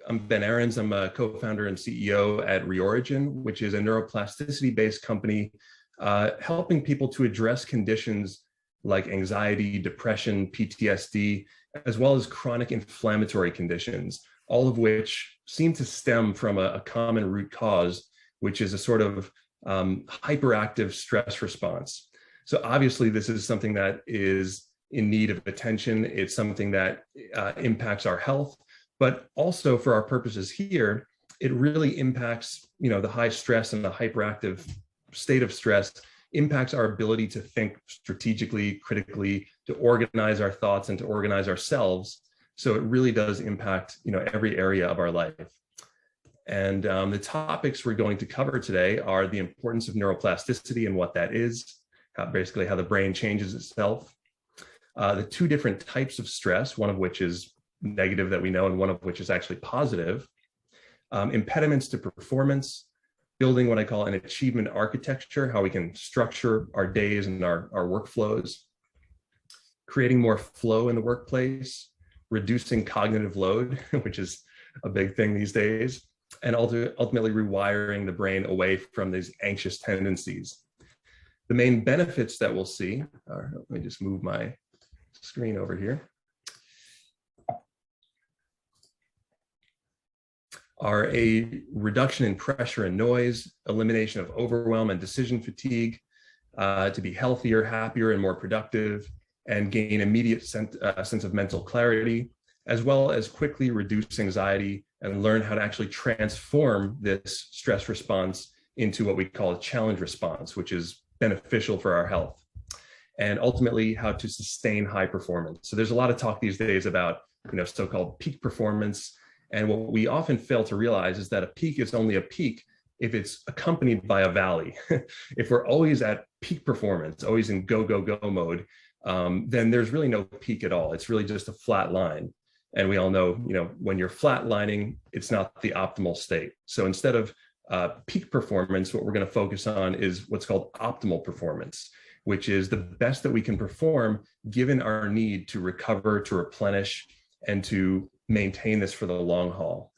I'm Ben Ahrens. I'm a co-founder and CEO at Reorigin, which is a neuroplasticity-based company helping people to address conditions like anxiety, depression, PTSD, as well as chronic inflammatory conditions, all of which seem to stem from a common root cause, which is a sort of hyperactive stress response. So obviously, this is something that is in need of attention. It's something that impacts our health, but also for our purposes here, it really impacts, the high stress and the hyperactive state of stress impacts our ability to think strategically, critically, to organize our thoughts and to organize ourselves. So it really does impact, every area of our life. And the topics we're going to cover today are the importance of neuroplasticity and what that is, basically how the brain changes itself, the two different types of stress, one of which is negative that we know, and one of which is actually positive, impediments to performance, building what I call an achievement architecture, how we can structure our days and our workflows, creating more flow in the workplace, reducing cognitive load, which is a big thing these days, and ultimately rewiring the brain away from these anxious tendencies. The main benefits that we'll see are, let me just move my screen over here, are a reduction in pressure and noise, elimination of overwhelm and decision fatigue, to be healthier, happier, and more productive, and gain immediate sense of mental clarity, as well as quickly reduce anxiety and learn how to actually transform this stress response into what we call a challenge response, which is beneficial for our health, and ultimately how to sustain high performance. So there's a lot of talk these days about, so-called peak performance. And what we often fail to realize is that a peak is only a peak if it's accompanied by a valley. If we're always at peak performance, always in go, go, go mode, then there's really no peak at all. It's really just a flat line. And we all know, when you're flatlining, it's not the optimal state. So instead of peak performance, what we're going to focus on is what's called optimal performance, which is the best that we can perform given our need to recover, to replenish, and to maintain this for the long haul.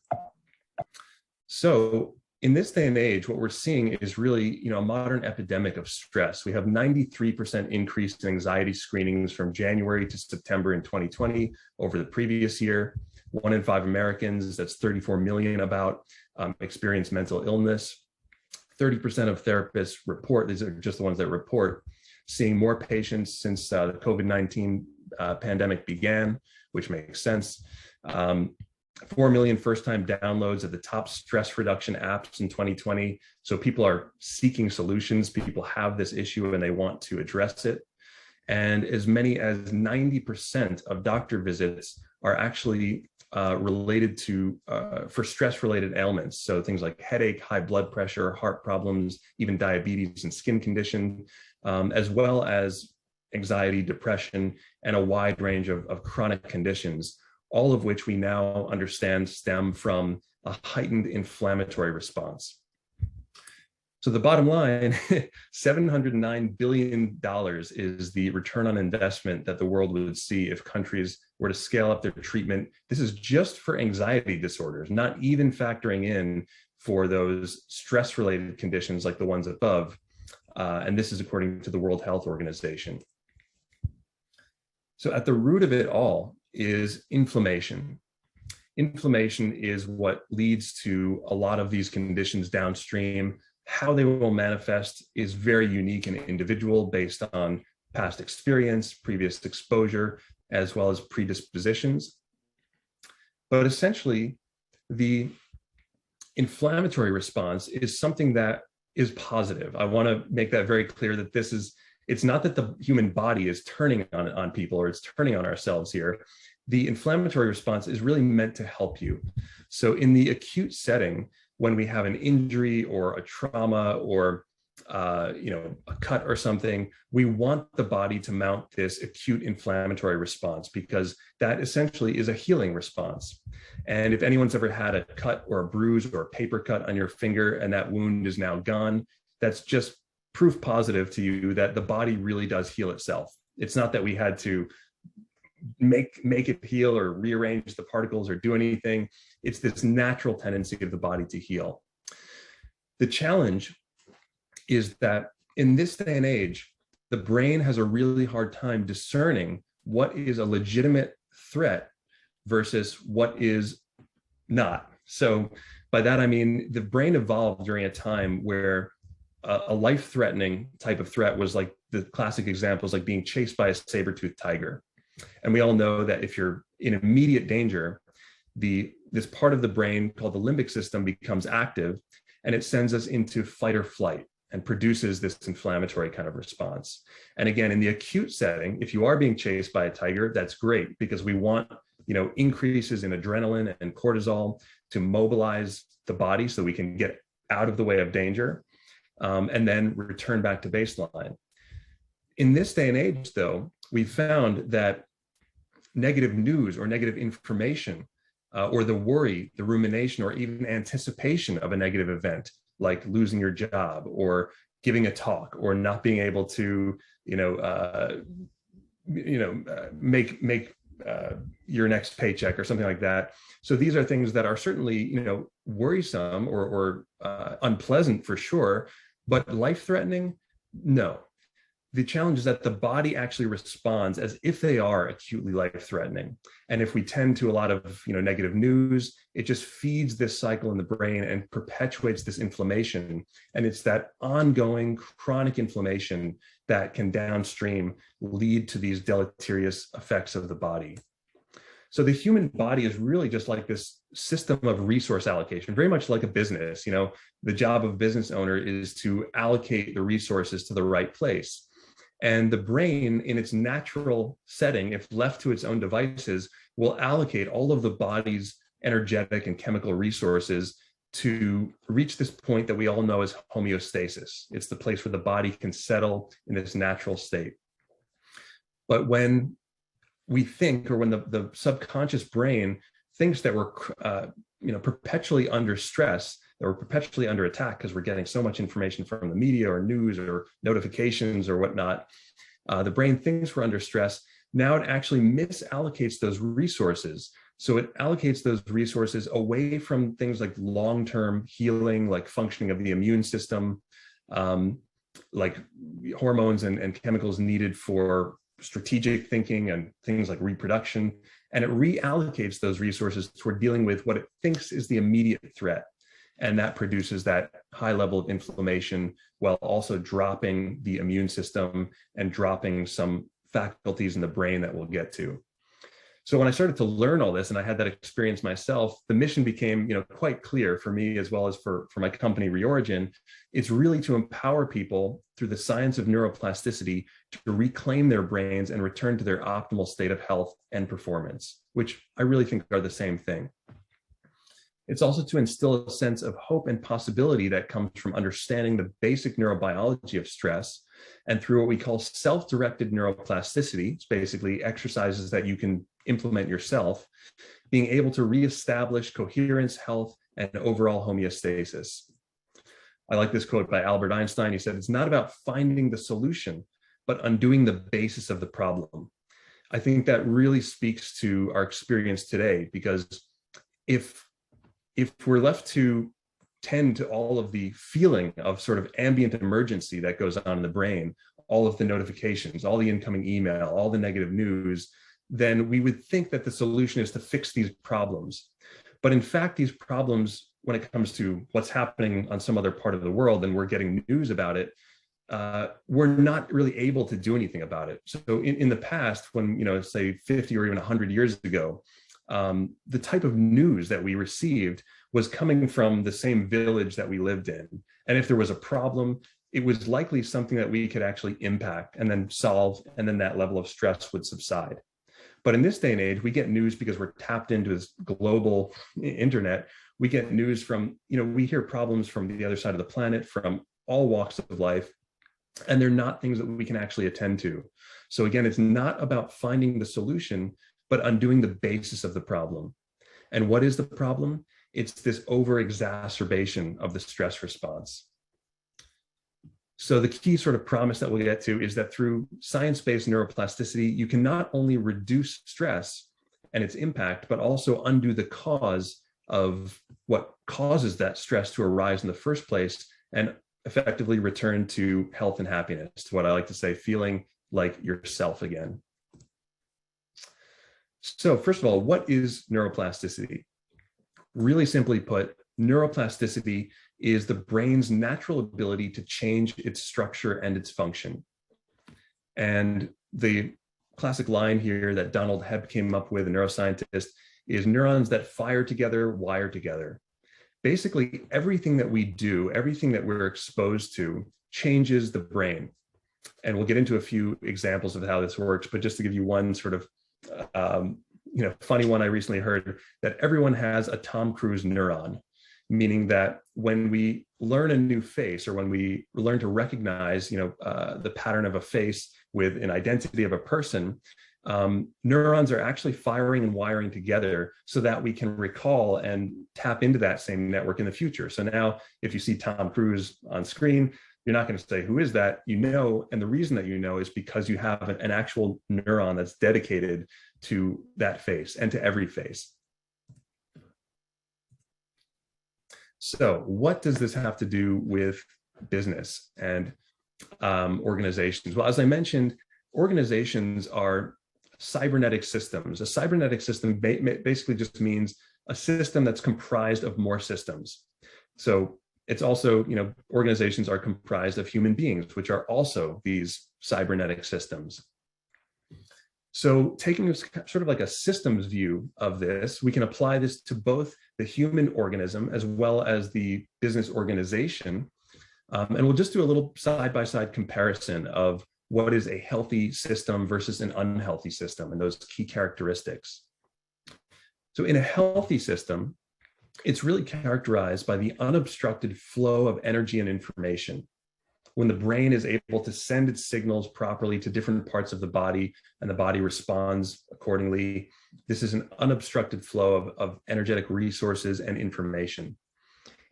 So in this day and age, what we're seeing is really, a modern epidemic of stress. We have 93% increase in anxiety screenings from January to September in 2020 over the previous year. 1 in 5 Americans, that's 34 million about, experience mental illness. 30% of therapists report, these are just the ones that report, seeing more patients since the COVID-19 pandemic began, which makes sense. 4 million first-time downloads of the top stress reduction apps in 2020. So people are seeking solutions. People have this issue and they want to address it. And as many as 90% of doctor visits are actually related to, for stress-related ailments. So things like headache, high blood pressure, heart problems, even diabetes and skin condition, as well as anxiety, depression, and a wide range of chronic conditions, all of which we now understand stem from a heightened inflammatory response. So the bottom line, $709 billion is the return on investment that the world would see if countries were to scale up their treatment. This is just for anxiety disorders, not even factoring in for those stress-related conditions like the ones above. And this is according to the World Health Organization. So at the root of it all is inflammation. Inflammation is what leads to a lot of these conditions downstream. How they will manifest is very unique and individual based on past experience, previous exposure, as well as predispositions. But essentially, the inflammatory response is something that is positive. I want to make that very clear that it's not that the human body is turning on people or it's turning on ourselves here. The inflammatory response is really meant to help you. So in the acute setting, when we have an injury or a trauma or a cut or something, we want the body to mount this acute inflammatory response because that essentially is a healing response. And if anyone's ever had a cut or a bruise or a paper cut on your finger and that wound is now gone, that's just proof positive to you that the body really does heal itself. It's not that we had to make it heal or rearrange the particles or do anything. It's this natural tendency of the body to heal. The challenge is that in this day and age, the brain has a really hard time discerning what is a legitimate threat versus what is not. So by that, I mean, the brain evolved during a time where a life-threatening type of threat was like the classic examples, like being chased by a saber-toothed tiger. And we all know that if you're in immediate danger, this part of the brain called the limbic system becomes active, and it sends us into fight or flight and produces this inflammatory kind of response. And again, in the acute setting, if you are being chased by a tiger, that's great, because we want, increases in adrenaline and cortisol to mobilize the body so we can get out of the way of danger, and then return back to baseline. In this day and age, though, we found that negative news or negative information, or the worry, the rumination, or even anticipation of a negative event, like losing your job or giving a talk or not being able to, make your next paycheck or something like that. So these are things that are certainly, worrisome or unpleasant for sure, but life-threatening, no. The challenge is that the body actually responds as if they are acutely life-threatening. And if we tend to a lot of negative news, it just feeds this cycle in the brain and perpetuates this inflammation. And it's that ongoing chronic inflammation that can downstream lead to these deleterious effects of the body. So the human body is really just like this system of resource allocation, very much like a business. The job of a business owner is to allocate the resources to the right place. And the brain, in its natural setting, if left to its own devices, will allocate all of the body's energetic and chemical resources to reach this point that we all know as homeostasis. It's the place where the body can settle in this natural state. But when we think, or when the subconscious brain thinks that we're perpetually under stress, that we're perpetually under attack because we're getting so much information from the media or news or notifications or whatnot, the brain thinks we're under stress. Now it actually misallocates those resources. So it allocates those resources away from things like long-term healing, like functioning of the immune system, like hormones and chemicals needed for strategic thinking and things like reproduction. And it reallocates those resources toward dealing with what it thinks is the immediate threat. And that produces that high level of inflammation while also dropping the immune system and dropping some faculties in the brain that we'll get to. So when I started to learn all this, and I had that experience myself, the mission became quite clear for me, as well as for my company Reorigin. It's really to empower people through the science of neuroplasticity to reclaim their brains and return to their optimal state of health and performance, which I really think are the same thing. It's also to instill a sense of hope and possibility that comes from understanding the basic neurobiology of stress, and through what we call self-directed neuroplasticity. It's basically exercises that you can implement yourself, being able to reestablish coherence, health, and overall homeostasis. I like this quote by Albert Einstein. He said, "It's not about finding the solution, but undoing the basis of the problem." I think that really speaks to our experience today, because if we're left to tend to all of the feeling of sort of ambient emergency that goes on in the brain, all of the notifications, all the incoming email, all the negative news, then we would think that the solution is to fix these problems. But in fact, these problems, when it comes to what's happening on some other part of the world and we're getting news about it, we're not really able to do anything about it. So in the past, when, say 50 or even 100 years ago, the type of news that we received was coming from the same village that we lived in. And if there was a problem, it was likely something that we could actually impact and then solve, and then that level of stress would subside. But in this day and age, we get news because we're tapped into this global internet. We get news from, we hear problems from the other side of the planet, from all walks of life, and they're not things that we can actually attend to. So again, it's not about finding the solution, but undoing the basis of the problem. And what is the problem? It's this over-exacerbation of the stress response. So the key sort of promise that we'll get to is that through science-based neuroplasticity, you can not only reduce stress and its impact, but also undo the cause of what causes that stress to arise in the first place, and effectively return to health and happiness, to what I like to say, feeling like yourself again. So first of all, what is neuroplasticity? Really simply put, neuroplasticity is the brain's natural ability to change its structure and its function. And the classic line here that Donald Hebb came up with, a neuroscientist, is neurons that fire together, wire together. Basically, everything that we do, everything that we're exposed to, changes the brain. And we'll get into a few examples of how this works, but just to give you one sort of funny one I recently heard, that everyone has a Tom Cruise neuron, meaning that when we learn a new face, or when we learn to recognize the pattern of a face with an identity of a person, neurons are actually firing and wiring together so that we can recall and tap into that same network in the future. So now if you see Tom Cruise on screen, you're not going to say, who is that? You know, and the reason that you know is because you have an actual neuron that's dedicated to that face and to every face. So what does this have to do with business and organizations? Well, as I mentioned, organizations are cybernetic systems. A cybernetic system basically just means a system that's comprised of more systems. So it's also, organizations are comprised of human beings, which are also these cybernetic systems. So taking sort of like a systems view of this, we can apply this to both the human organism as well as the business organization. And we'll just do a little side-by-side comparison of what is a healthy system versus an unhealthy system and those key characteristics. So in a healthy system, it's really characterized by the unobstructed flow of energy and information. When the brain is able to send its signals properly to different parts of the body and the body responds accordingly, this is an unobstructed flow of energetic resources and information.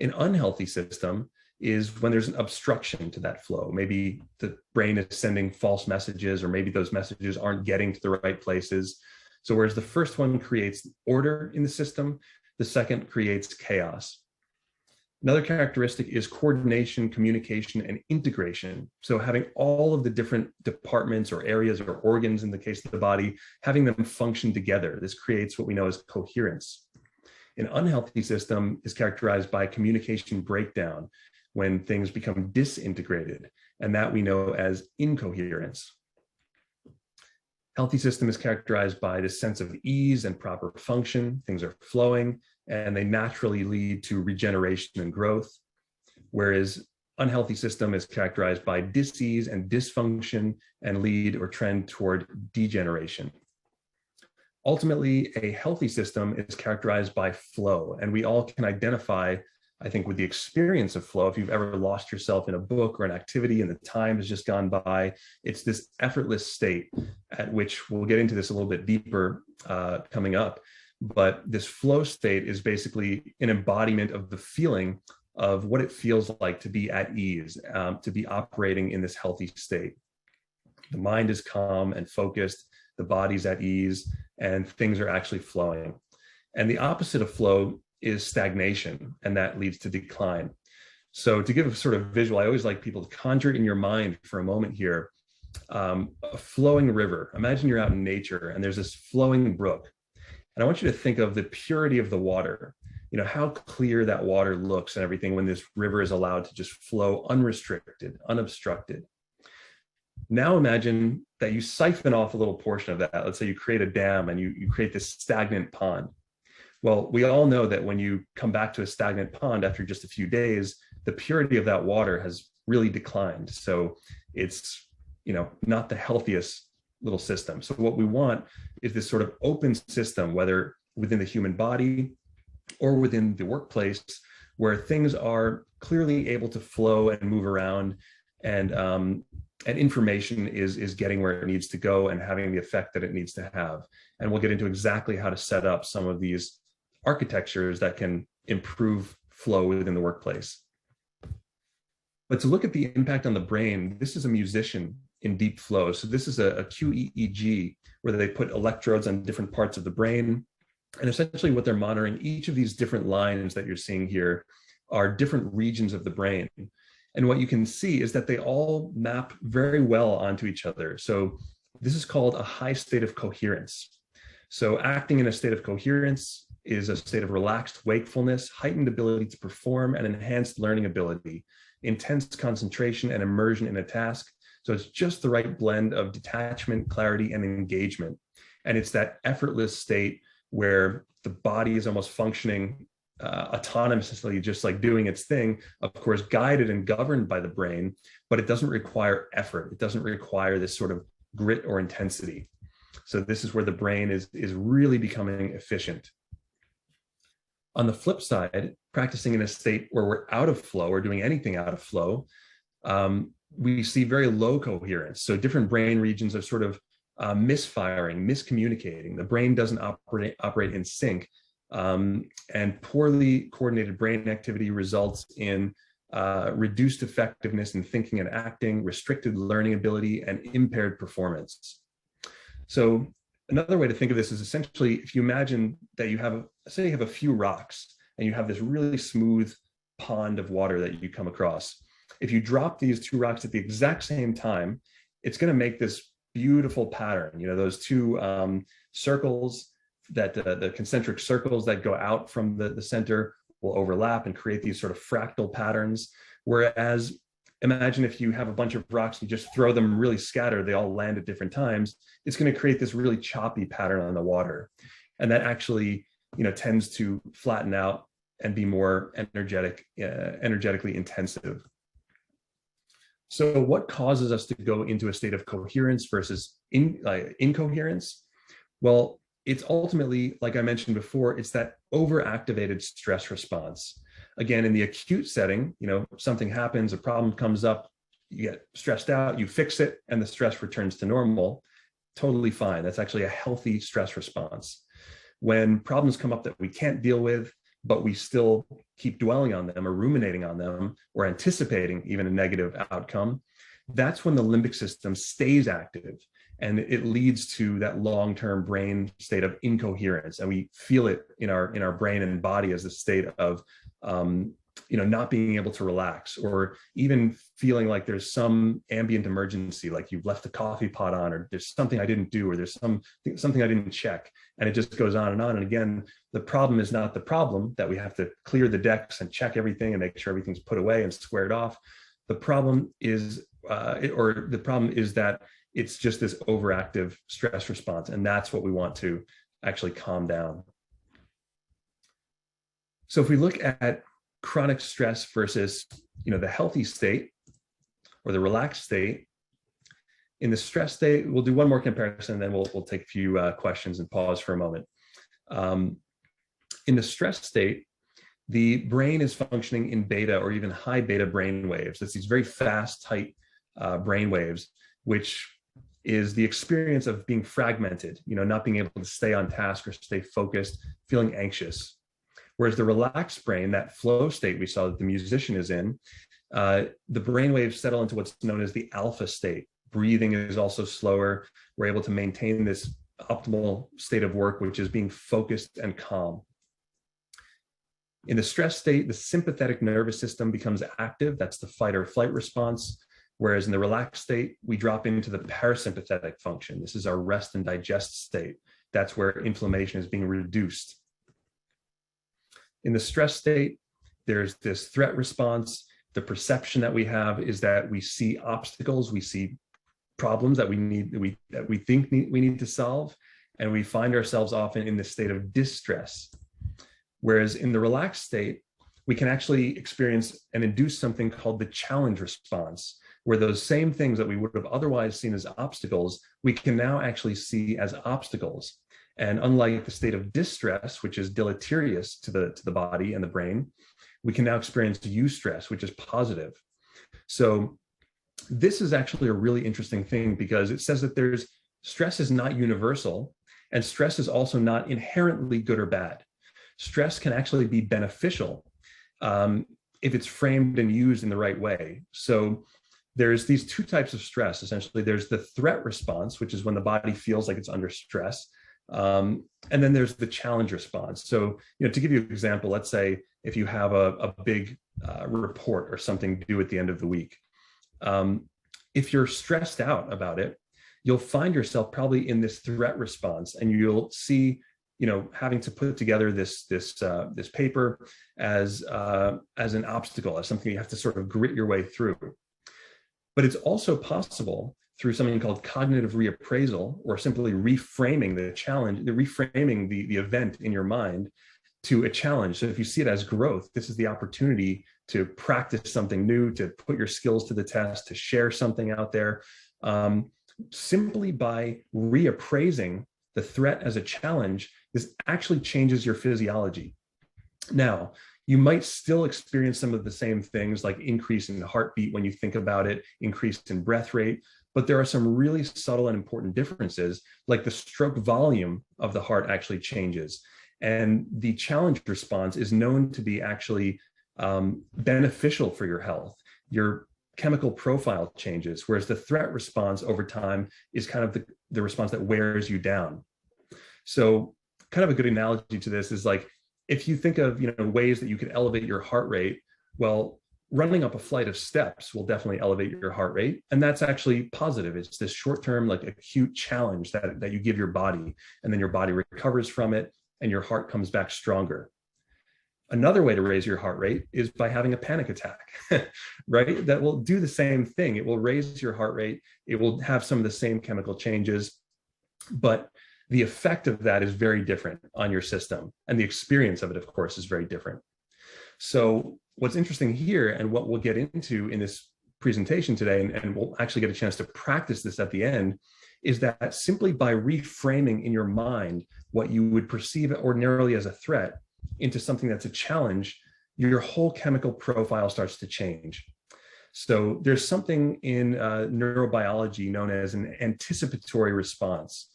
An unhealthy system is when there's an obstruction to that flow. Maybe the brain is sending false messages, or maybe those messages aren't getting to the right places. So whereas the first one creates order in the system, the second creates chaos. Another characteristic is coordination, communication, and integration. So having all of the different departments or areas or organs in the case of the body, having them function together. This creates what we know as coherence. An unhealthy system is characterized by communication breakdown, when things become disintegrated, and that we know as incoherence. Healthy system is characterized by this sense of ease and proper function. Things are flowing, and they naturally lead to regeneration and growth, whereas unhealthy system is characterized by dis-ease and dysfunction and lead or trend toward degeneration. Ultimately, a healthy system is characterized by flow, and we all can identify, I think, with the experience of flow. If you've ever lost yourself in a book or an activity and the time has just gone by, it's this effortless state at which we'll get into this a little bit deeper coming up. But this flow state is basically an embodiment of the feeling of what it feels like to be at ease, to be operating in this healthy state. The mind is calm and focused, the body's at ease, and things are actually flowing. And the opposite of flow is stagnation, and that leads to decline. So to give a sort of visual, I always like people to conjure in your mind for a moment here, a flowing river. Imagine you're out in nature and there's this flowing brook. And I want you to think of the purity of the water, how clear that water looks and everything when this river is allowed to just flow unrestricted, unobstructed. Now imagine that you siphon off a little portion of that. Let's say you create a dam and you create this stagnant pond. Well, we all know that when you come back to a stagnant pond after just a few days, the purity of that water has really declined. So it's, not the healthiest little system. So what we want is this sort of open system, whether within the human body or within the workplace, where things are clearly able to flow and move around, and information is getting where it needs to go and having the effect that it needs to have. And we'll get into exactly how to set up some of these architectures that can improve flow within the workplace. But to look at the impact on the brain, this is a musician in deep flow. So this is a QEEG, where they put electrodes on different parts of the brain. And essentially what they're monitoring, each of these different lines that you're seeing here are different regions of the brain. And what you can see is that they all map very well onto each other. So this is called a high state of coherence. So acting in a state of coherence is a state of relaxed wakefulness, heightened ability to perform, and enhanced learning ability, intense concentration and immersion in a task. So it's just the right blend of detachment, clarity, and engagement. And it's that effortless state where the body is almost functioning autonomously, just like doing its thing, of course, guided and governed by the brain, but it doesn't require effort. It doesn't require this sort of grit or intensity. So this is where the brain is really becoming efficient. On the flip side, practicing in a state where we're out of flow or doing anything out of flow, we see very low coherence. So different brain regions are sort of misfiring, miscommunicating. The brain doesn't operate in sync. And poorly coordinated brain activity results in reduced effectiveness in thinking and acting, restricted learning ability, and impaired performance. So another way to think of this is essentially, if you imagine that you have, say you have a few rocks and you have this really smooth pond of water that you come across. If you drop these two rocks at the exact same time, it's going to make this beautiful pattern. You know, those two circles, that the concentric circles that go out from the center will overlap and create these sort of fractal patterns. Whereas imagine if you have a bunch of rocks and you just throw them really scattered, they all land at different times, it's going to create this really choppy pattern on the water. And that actually, you know, tends to flatten out and be more energetically intensive. So what causes us to go into a state of coherence versus incoherence? Well, it's ultimately, like I mentioned before, it's that overactivated stress response. Again, in the acute setting, you know, something happens, a problem comes up, you get stressed out, you fix it, and the stress returns to normal. Totally fine. That's actually a healthy stress response. When problems come up that we can't deal with, but we still keep dwelling on them or ruminating on them or anticipating even a negative outcome, that's when the limbic system stays active. And it leads to that long-term brain state of incoherence. And we feel it in our brain and body as a state of, you know, not being able to relax, or even feeling like there's some ambient emergency, like you've left the coffee pot on, or there's something I didn't do, or there's something I didn't check. And it just goes on. And again, the problem is not the problem that we have to clear the decks and check everything and make sure everything's put away and squared off. The problem is, that it's just this overactive stress response. And that's what we want to actually calm down. So if we look at chronic stress versus, you know, the healthy state or the relaxed state, in the stress state, we'll do one more comparison, and then we'll take a few questions and pause for a moment. In the stress state, the brain is functioning in beta or even high beta brain waves. It's these very fast, tight brain waves, which is the experience of being fragmented, you know, not being able to stay on task or stay focused, feeling anxious. Whereas the relaxed brain, that flow state we saw that the musician is in, the brain waves settle into what's known as the alpha state. Breathing is also slower. We're able to maintain this optimal state of work, which is being focused and calm. In the stress state, the sympathetic nervous system becomes active. That's the fight or flight response. Whereas in the relaxed state, we drop into the parasympathetic function. This is our rest and digest state. That's where inflammation is being reduced. In the stress state, there's this threat response. The perception that we have is that we see obstacles, we see problems that we think we need to solve, and we find ourselves often in this state of distress. Whereas in the relaxed state, we can actually experience and induce something called the challenge response, where those same things that we would have otherwise seen as obstacles, we can now actually see as obstacles. And unlike the state of distress, which is deleterious to the body and the brain, we can now experience eustress, which is positive. So this is actually a really interesting thing, because it says that stress is not universal, and stress is also not inherently good or bad. Stress can actually be beneficial if it's framed and used in the right way. So there's these two types of stress, essentially. There's the threat response, which is when the body feels like it's under stress. And then there's the challenge response. So, to give you an example, let's say if you have a big report or something due at the end of the week, if you're stressed out about it, you'll find yourself probably in this threat response, and you'll see, having to put together this paper as an obstacle, as something you have to sort of grit your way through. But it's also possible through something called cognitive reappraisal, or simply reframing the challenge, reframing the event in your mind to a challenge. So if you see it as growth, this is the opportunity to practice something new, to put your skills to the test, to share something out there. Simply by reappraising the threat as a challenge, this actually changes your physiology. Now, you might still experience some of the same things, like increase in heartbeat when you think about it, increase in breath rate, but there are some really subtle and important differences, like the stroke volume of the heart actually changes. And the challenge response is known to be actually beneficial for your health. Your chemical profile changes, whereas the threat response over time is kind of the response that wears you down. So kind of a good analogy to this is like, if you think of ways that you could elevate your heart rate, well, running up a flight of steps will definitely elevate your heart rate. And that's actually positive. It's this short-term, like acute challenge that you give your body, and then your body recovers from it and your heart comes back stronger. Another way to raise your heart rate is by having a panic attack, right? That will do the same thing. It will raise your heart rate. It will have some of the same chemical changes, but the effect of that is very different on your system. And the experience of it, of course, is very different. So what's interesting here, and what we'll get into in this presentation today, and we'll actually get a chance to practice this at the end, is that simply by reframing in your mind what you would perceive ordinarily as a threat into something that's a challenge, your whole chemical profile starts to change. So there's something in neurobiology known as an anticipatory response.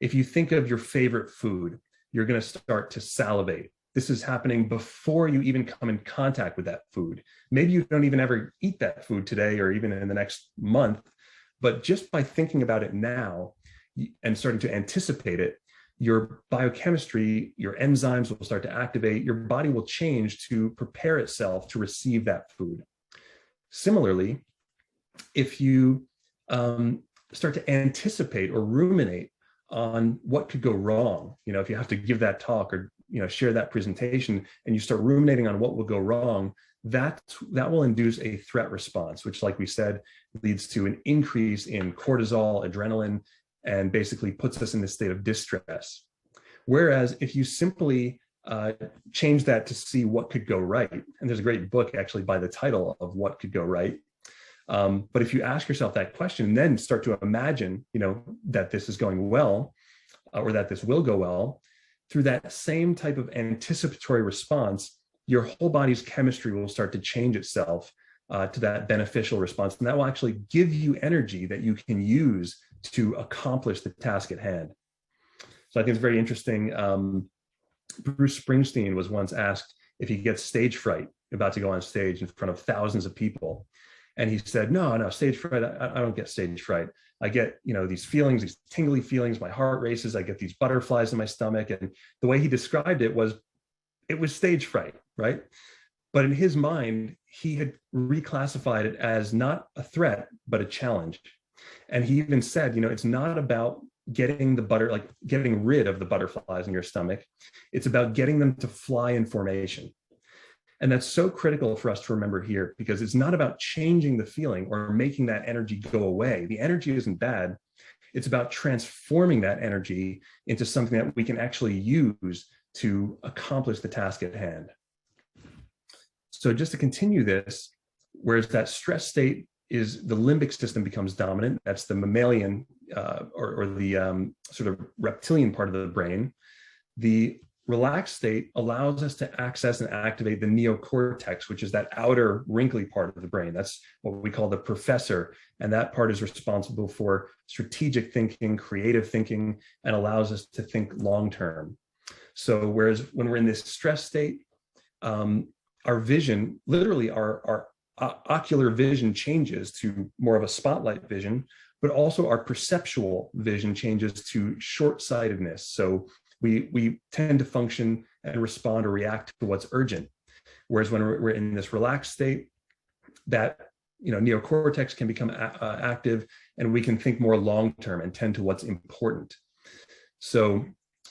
If you think of your favorite food, you're going to start to salivate. This is happening before you even come in contact with that food. Maybe you don't even ever eat that food today or even in the next month, but just by thinking about it now and starting to anticipate it, your biochemistry, your enzymes will start to activate, your body will change to prepare itself to receive that food. Similarly, if you start to anticipate or ruminate on what could go wrong, if you have to give that talk or share that presentation, and you start ruminating on what will go wrong, that will induce a threat response, which, like we said, leads to an increase in cortisol, adrenaline, and basically puts us in this state of distress. Whereas if you simply change that to see what could go right, and there's a great book actually by the title of What Could Go Right. But if you ask yourself that question and then start to imagine, that this is going well, or that this will go well, through that same type of anticipatory response, your whole body's chemistry will start to change itself to that beneficial response. And that will actually give you energy that you can use to accomplish the task at hand. So I think it's very interesting. Bruce Springsteen was once asked if he gets stage fright about to go on stage in front of thousands of people. And he said, no, stage fright, I don't get stage fright. I get, these feelings, these tingly feelings, my heart races, I get these butterflies in my stomach. And the way he described it was stage fright, right? But in his mind, he had reclassified it as not a threat, but a challenge. And he even said, it's not about getting getting rid of the butterflies in your stomach. It's about getting them to fly in formation. And that's so critical for us to remember here, because it's not about changing the feeling or making that energy go away. The energy isn't bad. It's about transforming that energy into something that we can actually use to accomplish the task at hand. So just to continue this, whereas that stress state is the limbic system becomes dominant, that's the mammalian or the sort of reptilian part of the brain, the relaxed state allows us to access and activate the neocortex, which is that outer wrinkly part of the brain. That's what we call the professor. And that part is responsible for strategic thinking, creative thinking, and allows us to think long-term. So whereas when we're in this stress state, our vision, literally our ocular vision changes to more of a spotlight vision, but also our perceptual vision changes to short-sightedness. So we tend to function and respond or react to what's urgent. Whereas when we're in this relaxed state, that neocortex can become active, and we can think more long-term and tend to what's important. So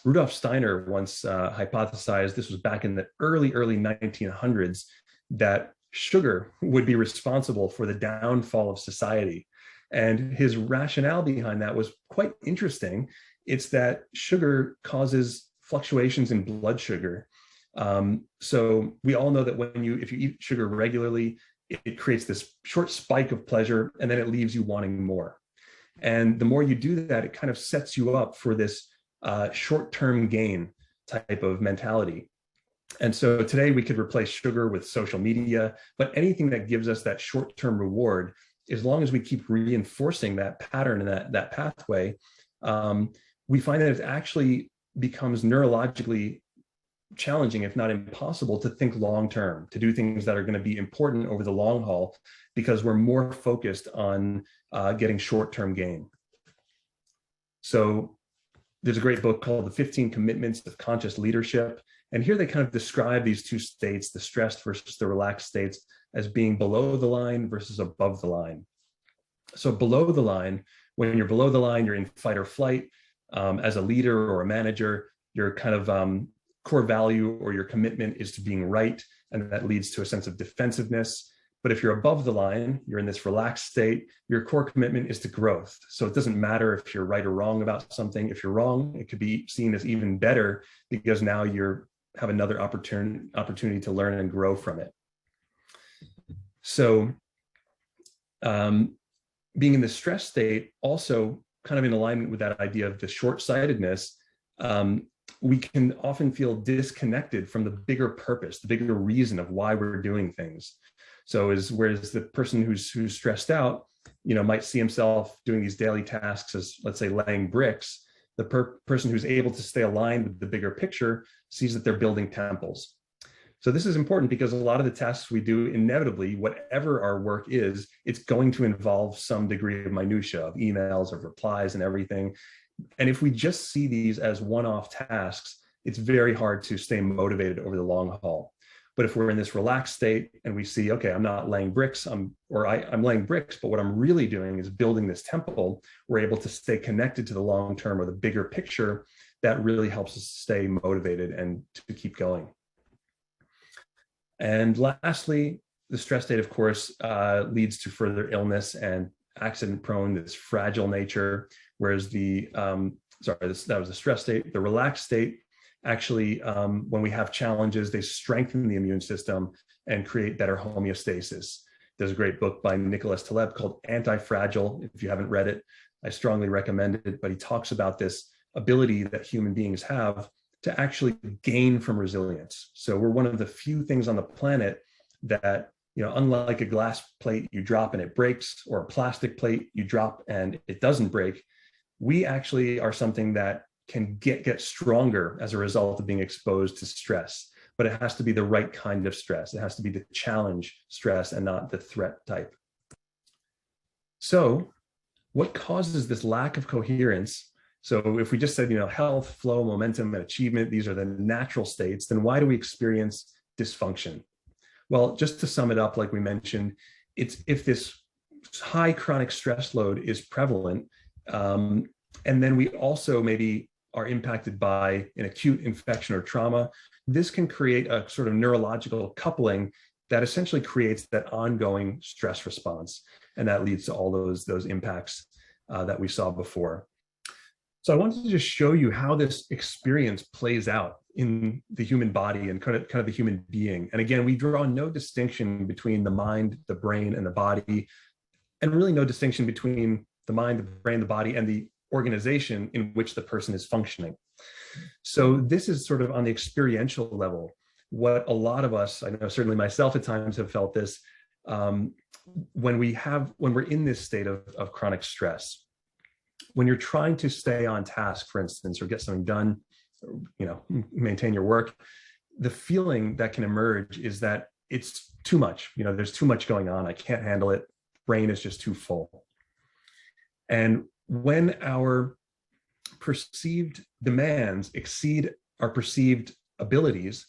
Rudolf Steiner once hypothesized, this was back in the early 1900s, that sugar would be responsible for the downfall of society. And his rationale behind that was quite interesting. It's that sugar causes fluctuations in blood sugar. So we all know that if you eat sugar regularly, it creates this short spike of pleasure, and then it leaves you wanting more. And the more you do that, it kind of sets you up for this short-term gain type of mentality. And so today we could replace sugar with social media, but anything that gives us that short-term reward, as long as we keep reinforcing that pattern and that pathway, we find that it actually becomes neurologically challenging, if not impossible, to think long-term, to do things that are going to be important over the long haul, because we're more focused on getting short-term gain. So there's a great book called The 15 Commitments of Conscious Leadership. And here they kind of describe these two states, the stressed versus the relaxed states, as being below the line versus above the line. So below the line, when you're below the line, you're in fight or flight. As a leader or a manager, your kind of core value or your commitment is to being right, and that leads to a sense of defensiveness. But if you're above the line, you're in this relaxed state, your core commitment is to growth. So it doesn't matter if you're right or wrong about something. If you're wrong, it could be seen as even better, because now you have another opportunity to learn and grow from it. So being in the stress state, also kind of in alignment with that idea of the short-sightedness, we can often feel disconnected from the bigger purpose, the bigger reason of why we're doing things. So whereas the person who's stressed out, might see himself doing these daily tasks as, let's say, laying bricks, the person who's able to stay aligned with the bigger picture sees that they're building temples. So this is important because a lot of the tasks we do, inevitably, whatever our work is, it's going to involve some degree of minutia, of emails, of replies and everything. And if we just see these as one-off tasks, it's very hard to stay motivated over the long haul. But if we're in this relaxed state and we see, okay, I'm not laying bricks, I'm laying bricks, but what I'm really doing is building this temple, we're able to stay connected to the long term or the bigger picture. That really helps us stay motivated and to keep going. And lastly, the stress state, of course, leads to further illness and accident-prone, this fragile nature. Whereas that was the stress state. The relaxed state, actually, when we have challenges, they strengthen the immune system and create better homeostasis. There's a great book by Nicholas Taleb called Anti-Fragile. If you haven't read it, I strongly recommend it. But he talks about this ability that human beings have to actually gain from resilience. So we're one of the few things on the planet that, unlike a glass plate you drop and it breaks, or a plastic plate you drop and it doesn't break, we actually are something that can get stronger as a result of being exposed to stress. But it has to be the right kind of stress. It has to be the challenge stress and not the threat type. So what causes this lack of coherence? So if we just said, health, flow, momentum, and achievement, these are the natural states, then why do we experience dysfunction? Well, just to sum it up, like we mentioned, it's if this high chronic stress load is prevalent, and then we also maybe are impacted by an acute infection or trauma, this can create a sort of neurological coupling that essentially creates that ongoing stress response. And that leads to all those impacts that we saw before. So I wanted to just show you how this experience plays out in the human body and kind of the human being. And again, we draw no distinction between the mind, the brain, and the body, and really no distinction between the mind, the brain, the body, and the organization in which the person is functioning. So this is sort of on the experiential level, what a lot of us, I know certainly myself at times, have felt this when we're in this state of chronic stress. When you're trying to stay on task, for instance, or get something done, maintain your work, the feeling that can emerge is that it's too much. There's too much going on. I can't handle it. Brain is just too full. And when our perceived demands exceed our perceived abilities,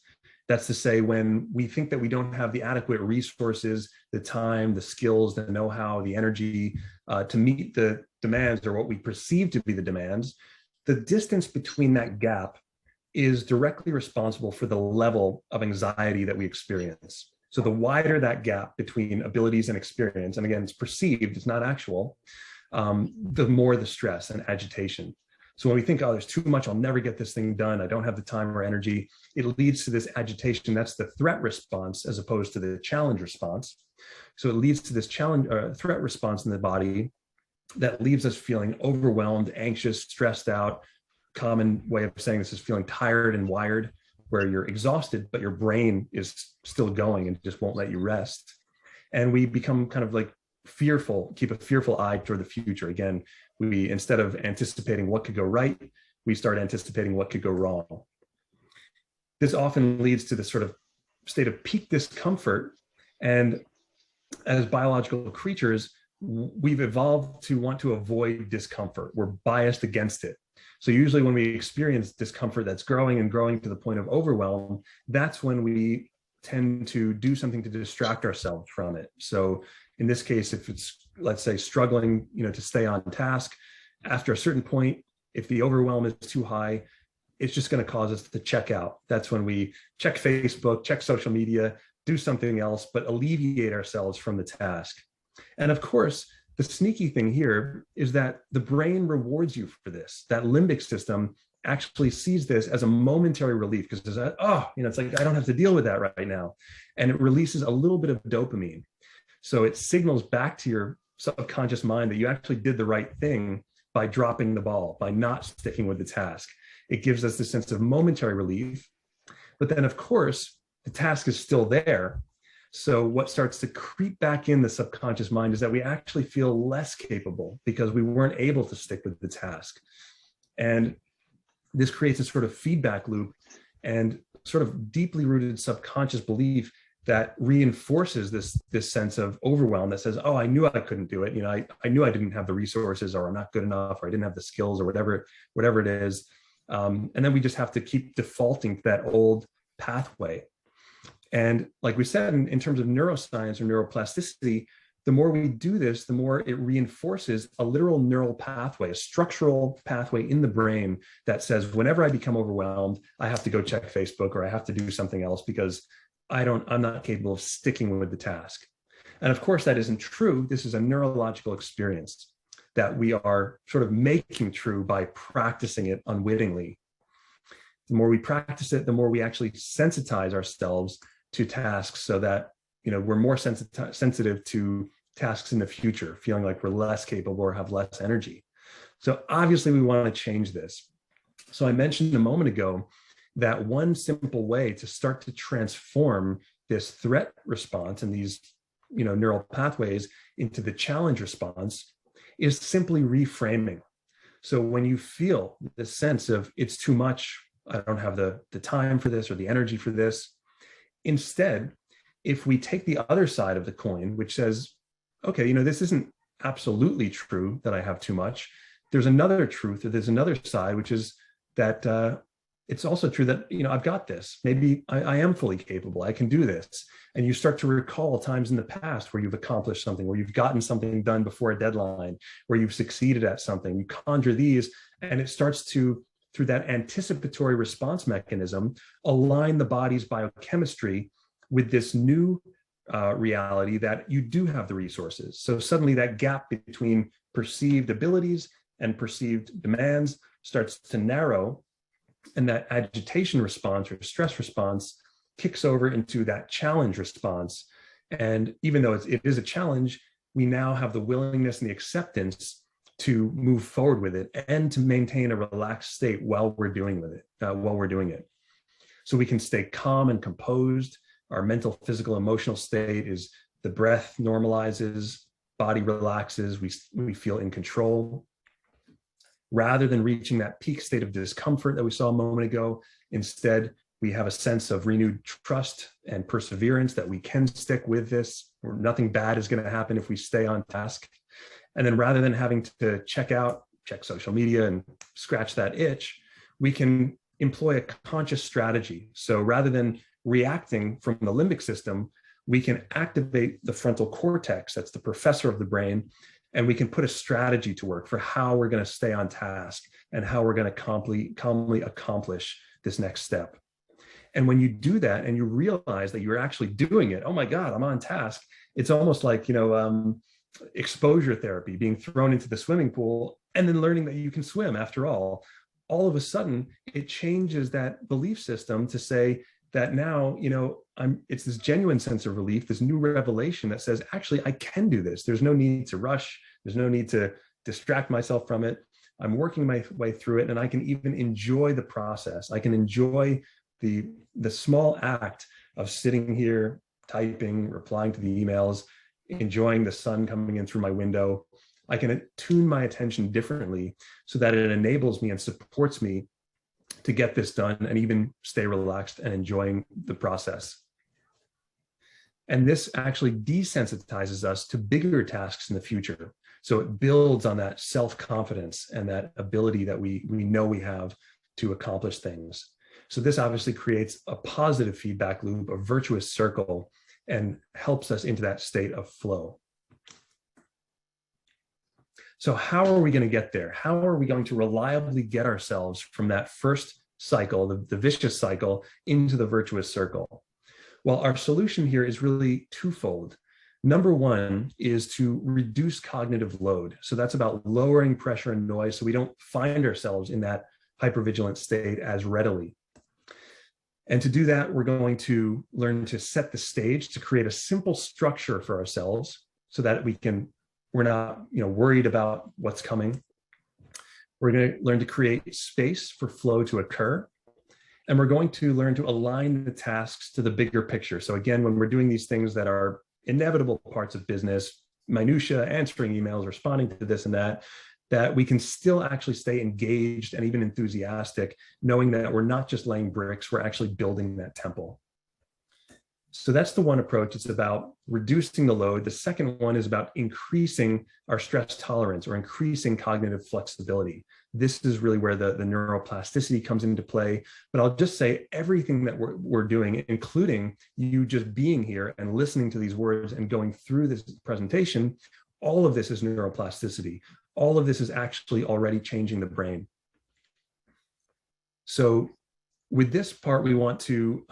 that's to say, when we think that we don't have the adequate resources, the time, the skills, the know-how, the energy to meet the demands, or what we perceive to be the demands, the distance between that gap is directly responsible for the level of anxiety that we experience. So the wider that gap between abilities and experience, and again, it's perceived, it's not actual, the more the stress and agitation. So when we think, oh, there's too much, I'll never get this thing done, I don't have the time or energy, it leads to this agitation. That's the threat response as opposed to the challenge response. So it leads to this threat response in the body that leaves us feeling overwhelmed, anxious, stressed out. Common way of saying this is feeling tired and wired, where you're exhausted, but your brain is still going and just won't let you rest. And we become kind of like fearful, keep a fearful eye toward the future. Again, we, instead of anticipating what could go right, we start anticipating what could go wrong. This often leads to this sort of state of peak discomfort. And as biological creatures, we've evolved to want to avoid discomfort. We're biased against it. So usually when we experience discomfort that's growing and growing to the point of overwhelm, that's when we tend to do something to distract ourselves from it. So in this case, if it's, let's say, struggling, to stay on task, after a certain point, if the overwhelm is too high, it's just going to cause us to check out. That's when we check Facebook, check social media, do something else, but alleviate ourselves from the task. And of course, the sneaky thing here is that the brain rewards you for this. That limbic system actually sees this as a momentary relief, because it's like, it's like, I don't have to deal with that right now. And it releases a little bit of dopamine. So it signals back to your subconscious mind that you actually did the right thing by dropping the ball, by not sticking with the task. It gives us this sense of momentary relief. But then, of course, the task is still there. So what starts to creep back in the subconscious mind is that we actually feel less capable because we weren't able to stick with the task. And this creates a sort of feedback loop and sort of deeply rooted subconscious belief that reinforces this sense of overwhelm that says, oh, I knew I couldn't do it. I knew I didn't have the resources, or I'm not good enough, or I didn't have the skills, or whatever it is. And then we just have to keep defaulting to that old pathway. And like we said, in terms of neuroscience or neuroplasticity, the more we do this, the more it reinforces a literal neural pathway, a structural pathway in the brain that says, whenever I become overwhelmed, I have to go check Facebook, or I have to do something else because I'm not capable of sticking with the task. And of course, that isn't true. This is a neurological experience that we are sort of making true by practicing it unwittingly. The more we practice it, the more we actually sensitize ourselves to tasks, so that we're more sensitive to tasks in the future, feeling like we're less capable or have less energy. So obviously we want to change this. So I mentioned a moment ago that one simple way to start to transform this threat response and these neural pathways into the challenge response is simply reframing. So when you feel this sense of it's too much, I don't have the time for this or the energy for this, instead, if we take the other side of the coin, which says, okay, this isn't absolutely true that I have too much. There's another truth, or there's another side, which is that it's also true that, I've got this. Maybe I am fully capable. I can do this. And you start to recall times in the past where you've accomplished something, where you've gotten something done before a deadline, where you've succeeded at something. You conjure these, and it starts to, through that anticipatory response mechanism, align the body's biochemistry with this new reality that you do have the resources. So suddenly that gap between perceived abilities and perceived demands starts to narrow, and that agitation response or stress response kicks over into that challenge response. And even though it is a challenge, we now have the willingness and the acceptance to move forward with it and to maintain a relaxed state while we're doing it. So we can stay calm and composed. Our mental, physical, emotional state is, the breath normalizes, body relaxes, we feel in control. Rather than reaching that peak state of discomfort that we saw a moment ago, instead, we have a sense of renewed trust and perseverance that we can stick with this, or nothing bad is going to happen if we stay on task. And then rather than having to check social media and scratch that itch, we can employ a conscious strategy. So rather than reacting from the limbic system, we can activate the frontal cortex, that's the professor of the brain, and we can put a strategy to work for how we're going to stay on task and how we're going to calmly accomplish this next step. And when you do that and you realize that you're actually doing it, oh my God, I'm on task. It's almost like, exposure therapy, being thrown into the swimming pool and then learning that you can swim after all. All of a sudden, it changes that belief system to say that now, it's this genuine sense of relief, this new revelation that says, actually, I can do this. There's no need to rush. There's no need to distract myself from it. I'm working my way through it, and I can even enjoy the process. I can enjoy the small act of sitting here, typing, replying to the emails, enjoying the sun coming in through my window. I can tune my attention differently so that it enables me and supports me to get this done and even stay relaxed and enjoying the process. And this actually desensitizes us to bigger tasks in the future. So it builds on that self-confidence and that ability that we know we have to accomplish things. So this obviously creates a positive feedback loop, a virtuous circle, and helps us into that state of flow. So how are we going to get there? How are we going to reliably get ourselves from that first cycle, the vicious cycle, into the virtuous circle? Well, our solution here is really twofold. Number one is to reduce cognitive load. So that's about lowering pressure and noise so we don't find ourselves in that hypervigilant state as readily. And to do that, we're going to learn to set the stage, to create a simple structure for ourselves so that we're not worried about what's coming. We're going to learn to create space for flow to occur. And we're going to learn to align the tasks to the bigger picture. So again, when we're doing these things that are inevitable parts of business, minutia, answering emails, responding to this and that we can still actually stay engaged and even enthusiastic, knowing that we're not just laying bricks, we're actually building that temple. So that's the one approach. It's about reducing the load. The second one is about increasing our stress tolerance or increasing cognitive flexibility. This is really where the neuroplasticity comes into play. But I'll just say everything that we're doing, including you just being here and listening to these words and going through this presentation, all of this is neuroplasticity. All of this is actually already changing the brain. So with this part, we want to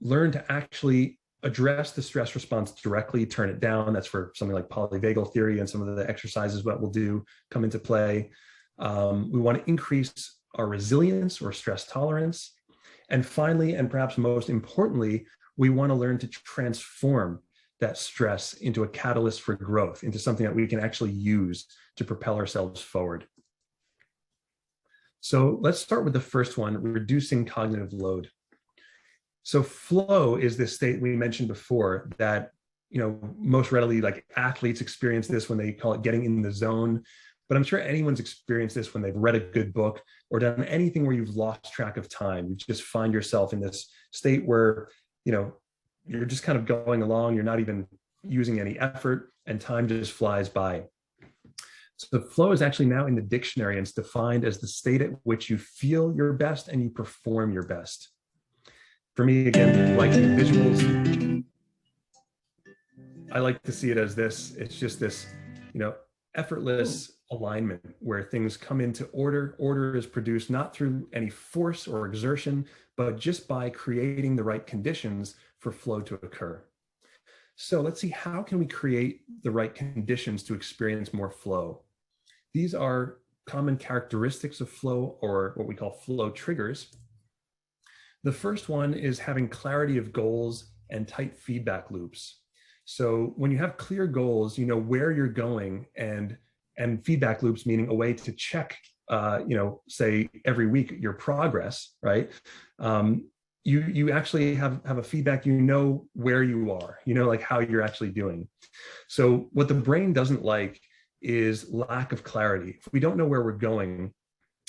learn to actually address the stress response directly, turn it down. That's for something like polyvagal theory, and some of the exercises what we'll do come into play. We want to increase our resilience or stress tolerance. And finally, and perhaps most importantly, we want to learn to transform that stress into a catalyst for growth, into something that we can actually use to propel ourselves forward. So let's start with the first one, reducing cognitive load. So flow is this state we mentioned before that, most readily, like athletes experience this when they call it getting in the zone. But I'm sure anyone's experienced this when they've read a good book or done anything where you've lost track of time. You just find yourself in this state where, you're just kind of going along, you're not even using any effort, and time just flies by. So flow is actually now in the dictionary, and it's defined as the state at which you feel your best and you perform your best. For me, again, like visuals, I like to see it as this. It's just this, effortless alignment where things come into order. Order is produced not through any force or exertion, but just by creating the right conditions for flow to occur. So let's see, how can we create the right conditions to experience more flow? These are common characteristics of flow, or what we call flow triggers. The first one is having clarity of goals and tight feedback loops. So when you have clear goals, you know where you're going, and feedback loops, meaning a way to check, say every week your progress, right? You actually have a feedback, where you are, like how you're actually doing. So what the brain doesn't like is lack of clarity. If we don't know where we're going,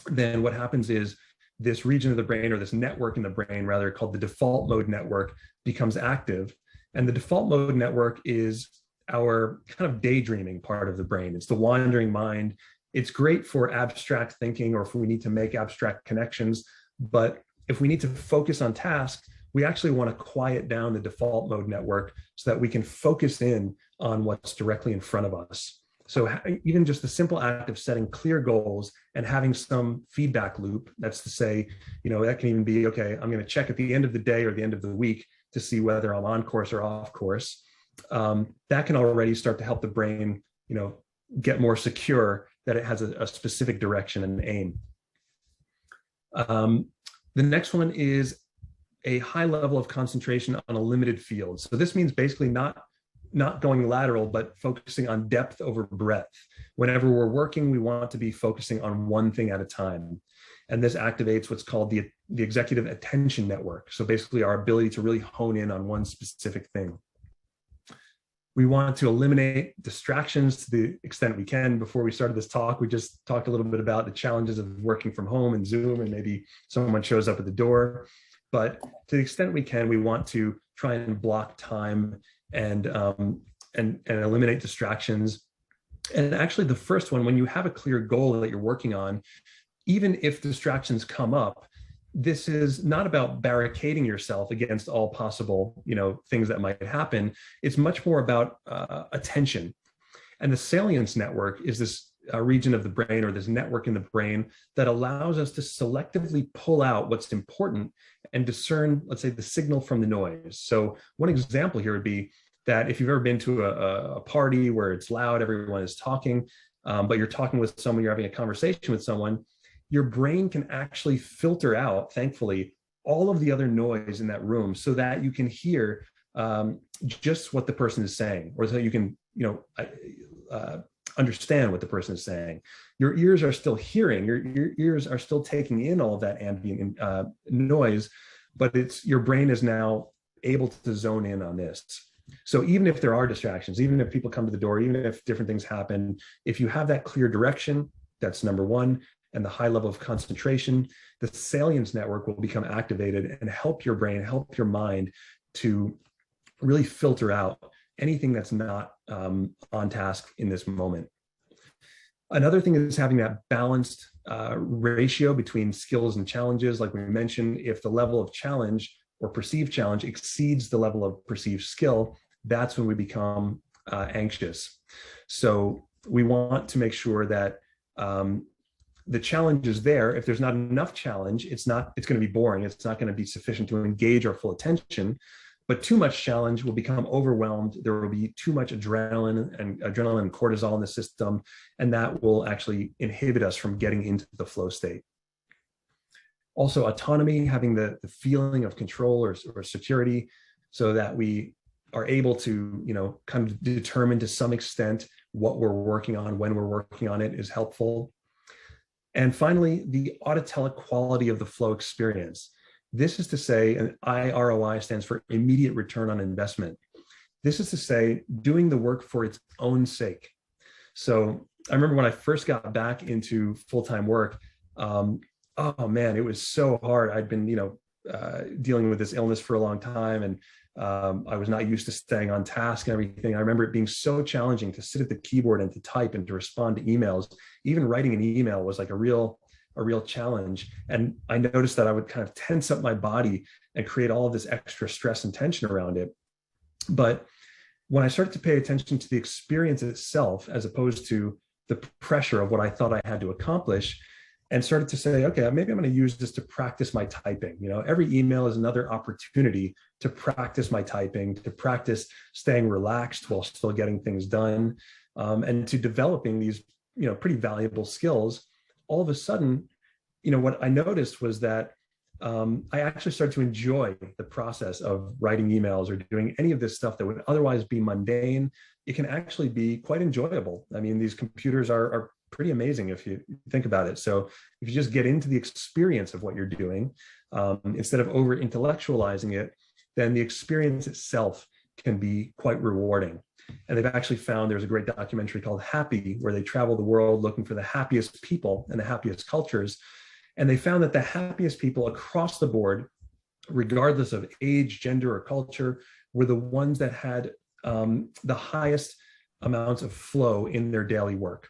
then what happens is this region of the brain, or this network in the brain rather, called the default mode network, becomes active. And the default mode network is our kind of daydreaming part of the brain. It's the wandering mind. It's great for abstract thinking or if we need to make abstract connections. But if we need to focus on tasks, we actually want to quiet down the default mode network so that we can focus in on what's directly in front of us. So even just the simple act of setting clear goals and having some feedback loop, that's to say, that can even be, okay, I'm going to check at the end of the day or the end of the week to see whether I'm on course or off course. That can already start to help the brain, get more secure that it has a specific direction and aim. The next one is a high level of concentration on a limited field. So this means basically not going lateral, but focusing on depth over breadth. Whenever we're working, we want to be focusing on one thing at a time. And this activates what's called the executive attention network. So basically our ability to really hone in on one specific thing. We want to eliminate distractions to the extent we can. Before we started this talk, we just talked a little bit about the challenges of working from home and Zoom, and maybe someone shows up at the door. But to the extent we can, we want to try and block time and eliminate distractions. And actually the first one, when you have a clear goal that you're working on, even if distractions come up, this is not about barricading yourself against all possible, things that might happen. It's much more about attention. And the salience network is this region of the brain, or this network in the brain, that allows us to selectively pull out what's important and discern, let's say, the signal from the noise. So one example here would be that if you've ever been to a party where it's loud, everyone is talking, but you're talking with someone, you're having a conversation with someone, your brain can actually filter out, thankfully, all of the other noise in that room so that you can hear just what the person is saying, or so that you can, understand what the person is saying. Your ears are still hearing, your ears are still taking in all of that ambient noise, but your brain is now able to zone in on this. So even if there are distractions, even if people come to the door, even if different things happen, if you have that clear direction, that's number one, and the high level of concentration, the salience network will become activated and help your brain, help your mind to really filter out anything that's not on task in this moment. Another thing is having that balanced ratio between skills and challenges. Like we mentioned, if the level of challenge or perceived challenge exceeds the level of perceived skill, that's when we become anxious. So we want to make sure that the challenge is there. If there's not enough challenge, it's going to be boring. It's not going to be sufficient to engage our full attention. But too much challenge will become overwhelmed. There will be too much adrenaline and cortisol in the system, and that will actually inhibit us from getting into the flow state. Also, autonomy, having the feeling of control or security, so that we are able to, kind of determine to some extent what we're working on, when we're working on it, is helpful. And finally, the autotelic quality of the flow experience. This is to say, an IROI stands for immediate return on investment. This is to say, doing the work for its own sake. So I remember when I first got back into full-time work, oh man, it was so hard. I'd been, dealing with this illness for a long time, and I was not used to staying on task and everything. I remember it being so challenging to sit at the keyboard and to type and to respond to emails. Even writing an email was like a real challenge. And I noticed that I would kind of tense up my body and create all of this extra stress and tension around it. But when I started to pay attention to the experience itself, as opposed to the pressure of what I thought I had to accomplish, and started to say, okay, maybe I'm going to use this to practice my typing. Every email is another opportunity to practice my typing, to practice staying relaxed while still getting things done, and to developing these, pretty valuable skills. All of a sudden, what I noticed was that I actually started to enjoy the process of writing emails or doing any of this stuff that would otherwise be mundane. It can actually be quite enjoyable. I mean, these computers are pretty amazing if you think about it. So if you just get into the experience of what you're doing, instead of over intellectualizing it, then the experience itself can be quite rewarding. And they've actually found, there's a great documentary called Happy, where they travel the world looking for the happiest people and the happiest cultures. And they found that the happiest people across the board, regardless of age, gender, or culture, were the ones that had the highest amounts of flow in their daily work.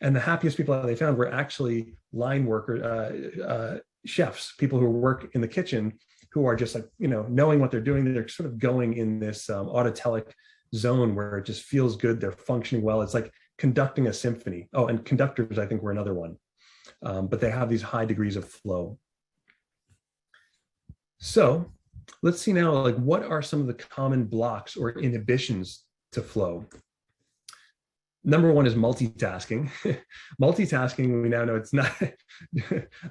And the happiest people that they found were actually line workers, chefs, people who work in the kitchen, who are just like, knowing what they're doing. They're sort of going in this autotelic zone where it just feels good. They're functioning well. It's like conducting a symphony. Oh, and conductors, I think, were another one. But they have these high degrees of flow. So let's see now, like, what are some of the common blocks or inhibitions to flow? Number one is multitasking. Multitasking, we now know it's not,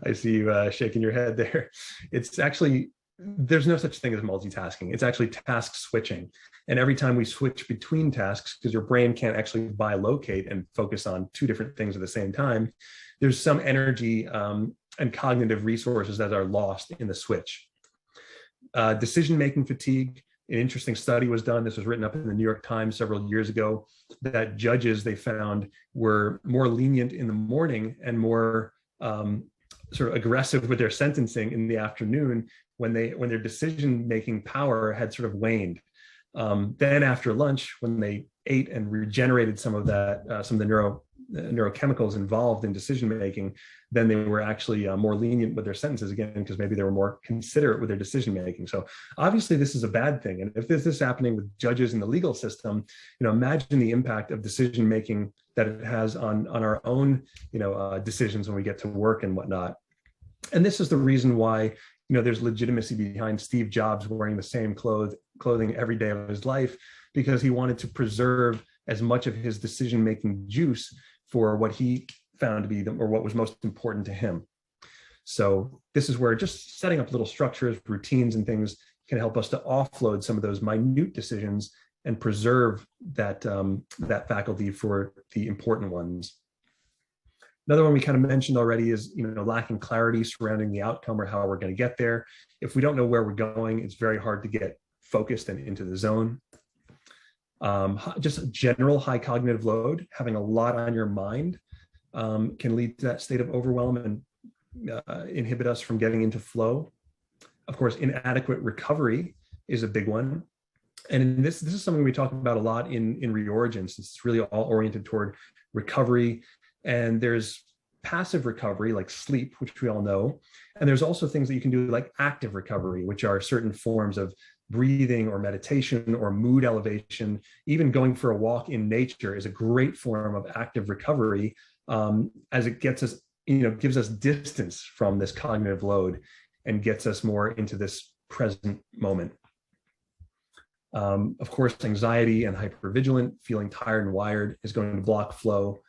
I see you shaking your head there. It's actually, there's no such thing as multitasking. It's actually task switching. And every time we switch between tasks, because your brain can't actually bilocate and focus on two different things at the same time, there's some energy and cognitive resources that are lost in the switch. Decision-making fatigue. An interesting study was done. This was written up in the New York Times several years ago, that judges, they found, were more lenient in the morning and more sort of aggressive with their sentencing in the afternoon when their decision-making power had sort of waned. Then after lunch, when they ate and regenerated some of that, some of the neurochemicals involved in decision-making, then they were actually more lenient with their sentences again, because maybe they were more considerate with their decision-making. So obviously this is a bad thing. And if this is happening with judges in the legal system, imagine the impact of decision-making that it has on our own, decisions when we get to work and whatnot. And this is the reason why, there's legitimacy behind Steve Jobs wearing the same clothing every day of his life, because he wanted to preserve as much of his decision-making juice for what he found to be or what was most important to him. So this is where just setting up little structures, routines, and things can help us to offload some of those minute decisions and preserve that that faculty for the important ones. Another one we kind of mentioned already is lacking clarity surrounding the outcome or how we're going to get there. If we don't know where we're going, it's very hard to get focused and into the zone. Just general high cognitive load, having a lot on your mind, can lead to that state of overwhelm and inhibit us from getting into flow. Of course, inadequate recovery is a big one. And this is something we talk about a lot in Reorigin, since it's really all oriented toward recovery. And there's passive recovery, like sleep, which we all know. And there's also things that you can do like active recovery, which are certain forms of breathing or meditation or mood elevation. Even going for a walk in nature is a great form of active recovery, as it gets us, gives us distance from this cognitive load and gets us more into this present moment. Of course, anxiety and hypervigilant, feeling tired and wired, is going to block flow,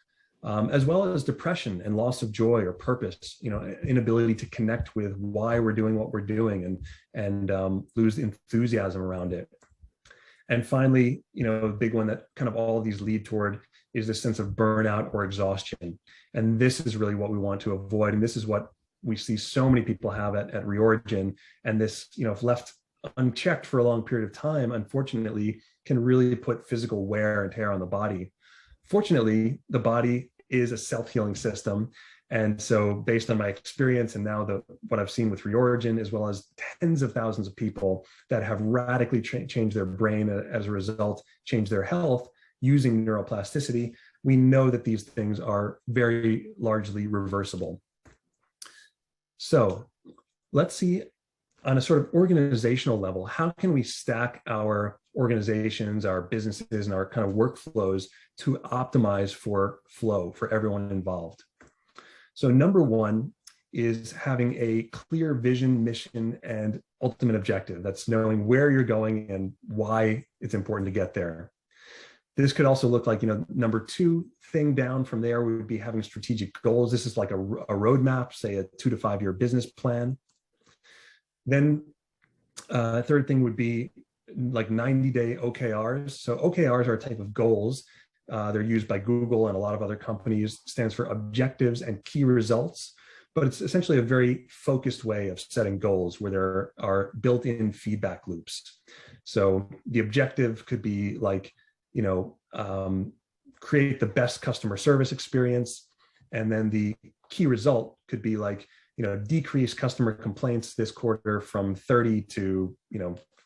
as well as depression and loss of joy or purpose, inability to connect with why we're doing what we're doing and lose enthusiasm around it. And finally, a big one that kind of all of these lead toward is this sense of burnout or exhaustion. And this is really what we want to avoid. And this is what we see so many people have at Reorigin. And this, if left unchecked for a long period of time, unfortunately, can really put physical wear and tear on the body. Fortunately, the body is a self-healing system. And so based on my experience and now what I've seen with Reorigin, as well as tens of thousands of people that have radically changed their brain, as a result, changed their health using neuroplasticity, we know that these things are very largely reversible. So let's see, on a sort of organizational level, how can we stack our organizations, our businesses, and our kind of workflows to optimize for flow for everyone involved? So number one is having a clear vision, mission, and ultimate objective. That's knowing where you're going and why it's important to get there. This could also look like, number two thing down from there would be having strategic goals. This is like a roadmap, say a 2 to 5 year business plan. Then third thing would be like 90-day OKRs. So OKRs are a type of goals. They're used by Google and a lot of other companies. It stands for objectives and key results, but it's essentially a very focused way of setting goals where there are built-in feedback loops. So the objective could be like, create the best customer service experience. And then the key result could be like, decrease customer complaints this quarter from 30 to,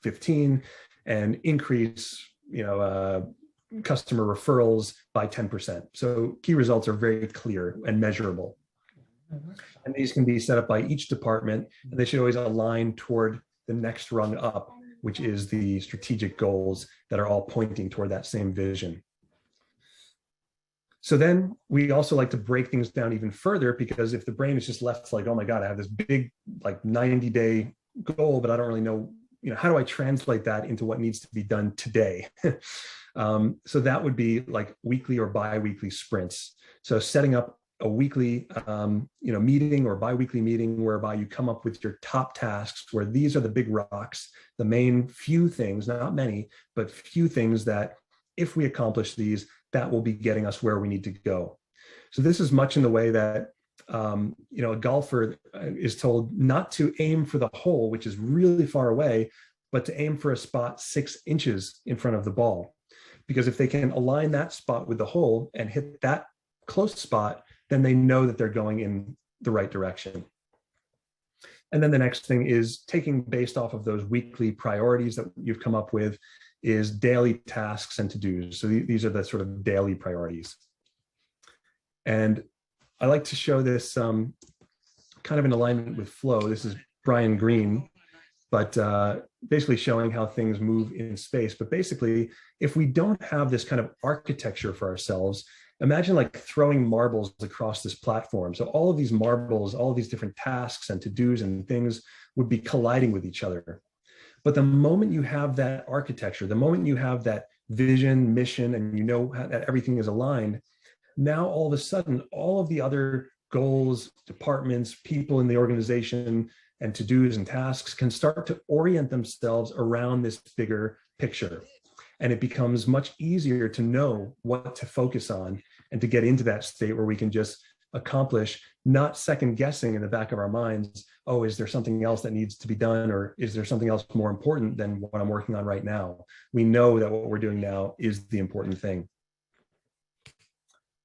15, and increase, customer referrals by 10%. So key results are very clear and measurable. And these can be set up by each department, and they should always align toward the next rung up, which is the strategic goals that are all pointing toward that same vision. So then we also like to break things down even further, because if the brain is just left like, oh my God, I have this big like 90-day goal, but I don't really know, how do I translate that into what needs to be done today? So that would be like weekly or bi-weekly sprints. So setting up a weekly, meeting or bi-weekly meeting whereby you come up with your top tasks, where these are the big rocks, the main few things, not many, but few things that if we accomplish these, that will be getting us where we need to go. So this is much in the way that, a golfer is told not to aim for the hole, which is really far away, but to aim for a spot 6 inches in front of the ball. Because if they can align that spot with the hole and hit that close spot, then they know that they're going in the right direction. And then the next thing is taking based off of those weekly priorities that you've come up with is daily tasks and to-dos. So these are the sort of daily priorities. And I like to show this kind of in alignment with flow. This is Brian Greene, but basically showing how things move in space. But basically, if we don't have this kind of architecture for ourselves, imagine like throwing marbles across this platform. So all of these marbles, all of these different tasks and to-dos and things would be colliding with each other. But the moment you have that architecture, the moment you have that vision, mission, and you know that everything is aligned, now all of a sudden, all of the other goals, departments, people in the organization, and to-dos and tasks can start to orient themselves around this bigger picture. And it becomes much easier to know what to focus on and to get into that state where we can just accomplish, not second guessing in the back of our minds, oh, is there something else that needs to be done? Or is there something else more important than what I'm working on right now? We know that what we're doing now is the important thing.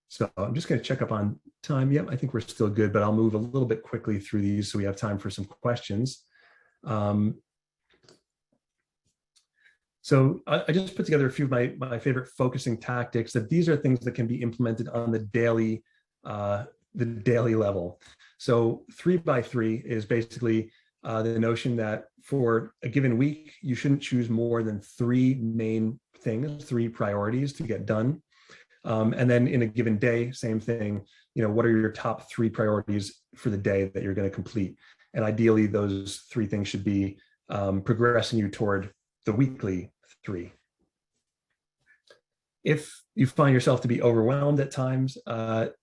So I'm just going to check up on time. Yep, I think we're still good, but I'll move a little bit quickly through these so we have time for some questions. So I just put together a few of my favorite focusing tactics, that these are things that can be implemented on the daily level. So 3x3 is basically the notion that for a given week, you shouldn't choose more than 3 main things, 3 priorities to get done. And then in a given day, same thing, what are your top 3 priorities for the day that you're going to complete? And ideally, those 3 things should be progressing you toward the weekly 3. If you find yourself to be overwhelmed at times,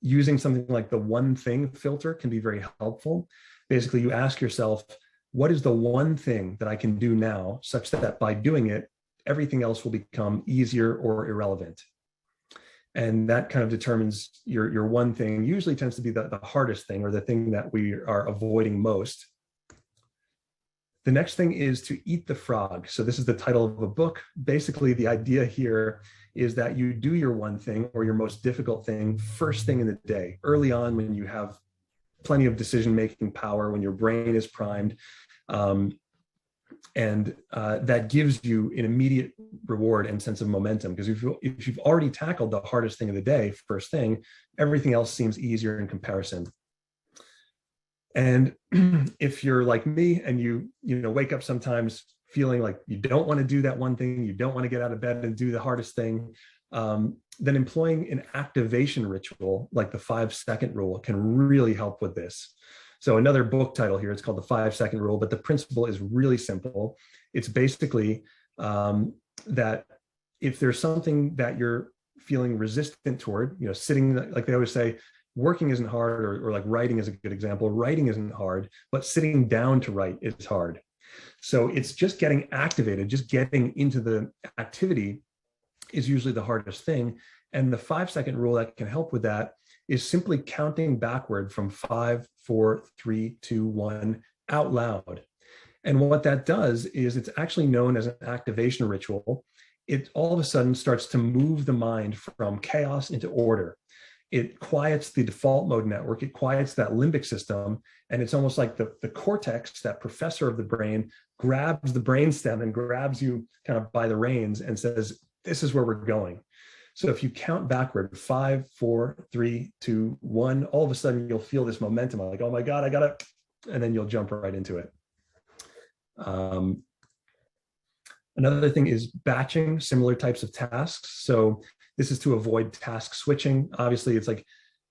using something like the one thing filter can be very helpful. Basically, you ask yourself, what is the one thing that I can do now, such that by doing it, everything else will become easier or irrelevant? And that kind of determines your one thing. Usually tends to be the hardest thing, or the thing that we are avoiding most. The next thing is to eat the frog. So this is the title of a book. Basically, the idea here is that you do your one thing or your most difficult thing first thing in the day, early on, when you have plenty of decision-making power, when your brain is primed. And that gives you an immediate reward and sense of momentum, because if you've already tackled the hardest thing of the day, first thing, everything else seems easier in comparison. And if you're like me and you wake up sometimes feeling like you don't want to do that one thing, you don't want to get out of bed and do the hardest thing, then employing an activation ritual like the 5-second rule can really help with this. So another book title here, it's called the 5-second rule, but the principle is really simple. It's basically that if there's something that you're feeling resistant toward, sitting, like they always say, working isn't hard, or like writing is a good example. Writing isn't hard, but sitting down to write is hard. So it's just getting activated, just getting into the activity is usually the hardest thing. And the 5-second rule that can help with that is simply counting backward from 5, 4, 3, 2, 1 out loud. And what that does is, it's actually known as an activation ritual. It all of a sudden starts to move the mind from chaos into order. It quiets the default mode network, it quiets that limbic system, and it's almost like the cortex, that professor of the brain, grabs the brainstem and grabs you kind of by the reins and says, this is where we're going. So if you count backward, 5, 4, 3, 2, 1, all of a sudden you'll feel this momentum, like, oh my God, I gotta, and then you'll jump right into it. Another thing is batching similar types of tasks. So this is to avoid task switching. Obviously, it's like,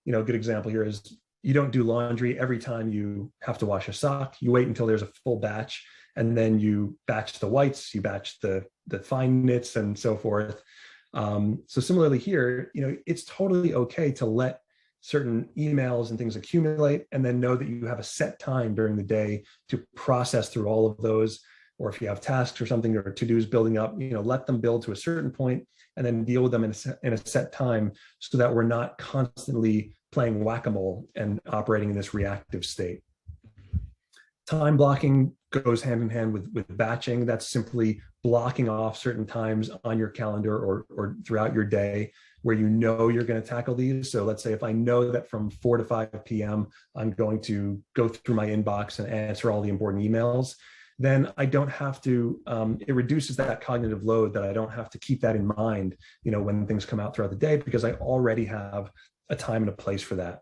a good example here is you don't do laundry every time you have to wash a sock. You wait until there's a full batch, and then you batch the whites, you batch the fine knits, and so forth. So similarly here, it's totally okay to let certain emails and things accumulate, and then know that you have a set time during the day to process through all of those. Or if you have tasks or something, or to-dos building up, let them build to a certain point and then deal with them in a set time, so that we're not constantly playing whack-a-mole and operating in this reactive state. Time blocking goes hand in hand with batching. That's simply blocking off certain times on your calendar or throughout your day where you're going to tackle these. So let's say if I know that from 4 to 5 p.m., I'm going to go through my inbox and answer all the important emails, then I don't have to, it reduces that cognitive load, that I don't have to keep that in mind, when things come out throughout the day, because I already have a time and a place for that.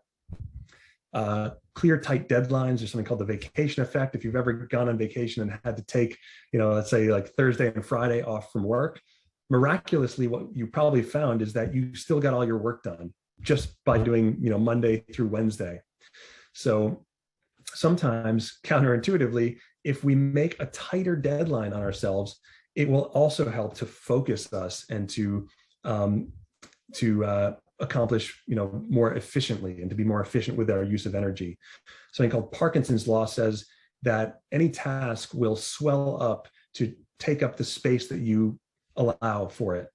Clear, tight deadlines. There's something called the vacation effect. If you've ever gone on vacation and had to take, let's say like Thursday and Friday off from work, miraculously, what you probably found is that you still got all your work done just by doing, Monday through Wednesday. So sometimes counterintuitively, if we make a tighter deadline on ourselves, it will also help to focus us and to accomplish, more efficiently, and to be more efficient with our use of energy. Something called Parkinson's law says that any task will swell up to take up the space that you allow for it.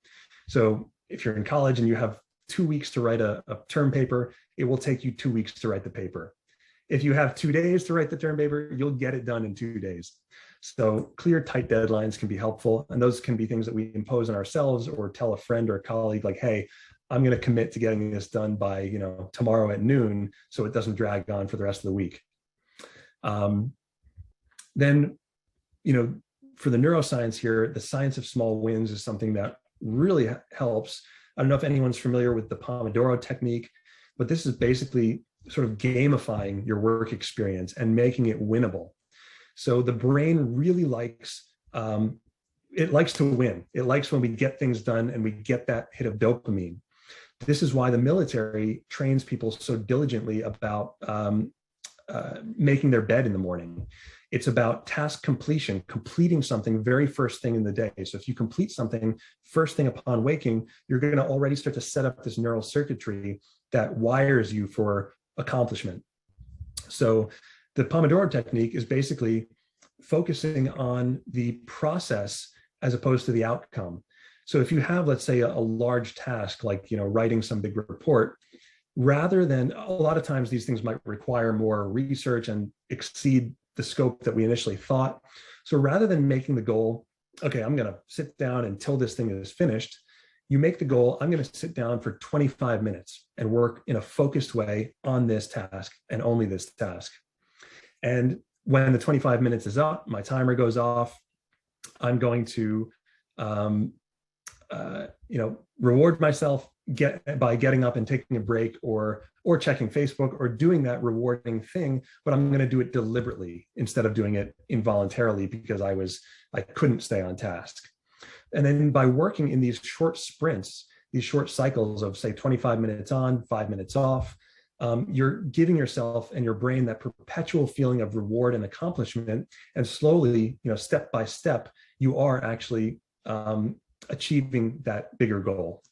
So if you're in college and you have 2 weeks to write a term paper, it will take you 2 weeks to write the paper. If you have 2 days to write the term paper, you'll get it done in 2 days. So clear, tight deadlines can be helpful. And those can be things that we impose on ourselves, or tell a friend or a colleague, like, hey, I'm going to commit to getting this done by, tomorrow at noon, so it doesn't drag on for the rest of the week. Then, for the neuroscience here, the science of small wins is something that really helps. I don't know if anyone's familiar with the Pomodoro technique, but this is basically sort of gamifying your work experience and making it winnable. So the brain really likes, it likes to win. It likes when we get things done and we get that hit of dopamine. This is why the military trains people so diligently about making their bed in the morning. It's about task completion, completing something very first thing in the day. So if you complete something first thing upon waking, you're going to already start to set up this neural circuitry that wires you for accomplishment. So the Pomodoro technique is basically focusing on the process as opposed to the outcome. So if you have, let's say, a large task, like, writing some big report, rather than, a lot of times these things might require more research and exceed the scope that we initially thought. So rather than making the goal, okay, I'm going to sit down until this thing is finished, you make the goal, I'm going to sit down for 25 minutes and work in a focused way on this task and only this task. And when the 25 minutes is up, my timer goes off. I'm going to, reward myself by getting up and taking a break, or checking Facebook, or doing that rewarding thing, but I'm going to do it deliberately instead of doing it involuntarily because I couldn't stay on task. And then by working in these short sprints, these short cycles of, say, 25 minutes on, 5 minutes off, you're giving yourself and your brain that perpetual feeling of reward and accomplishment. And slowly, step by step, you are actually achieving that bigger goal.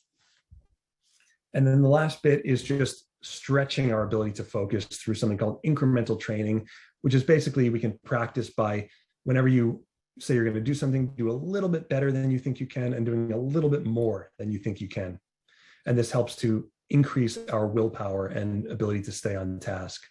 And then the last bit is just stretching our ability to focus through something called incremental training, which is basically we can practice by, whenever you say you're going to do something, do a little bit better than you think you can, and doing a little bit more than you think you can. And this helps to increase our willpower and ability to stay on task.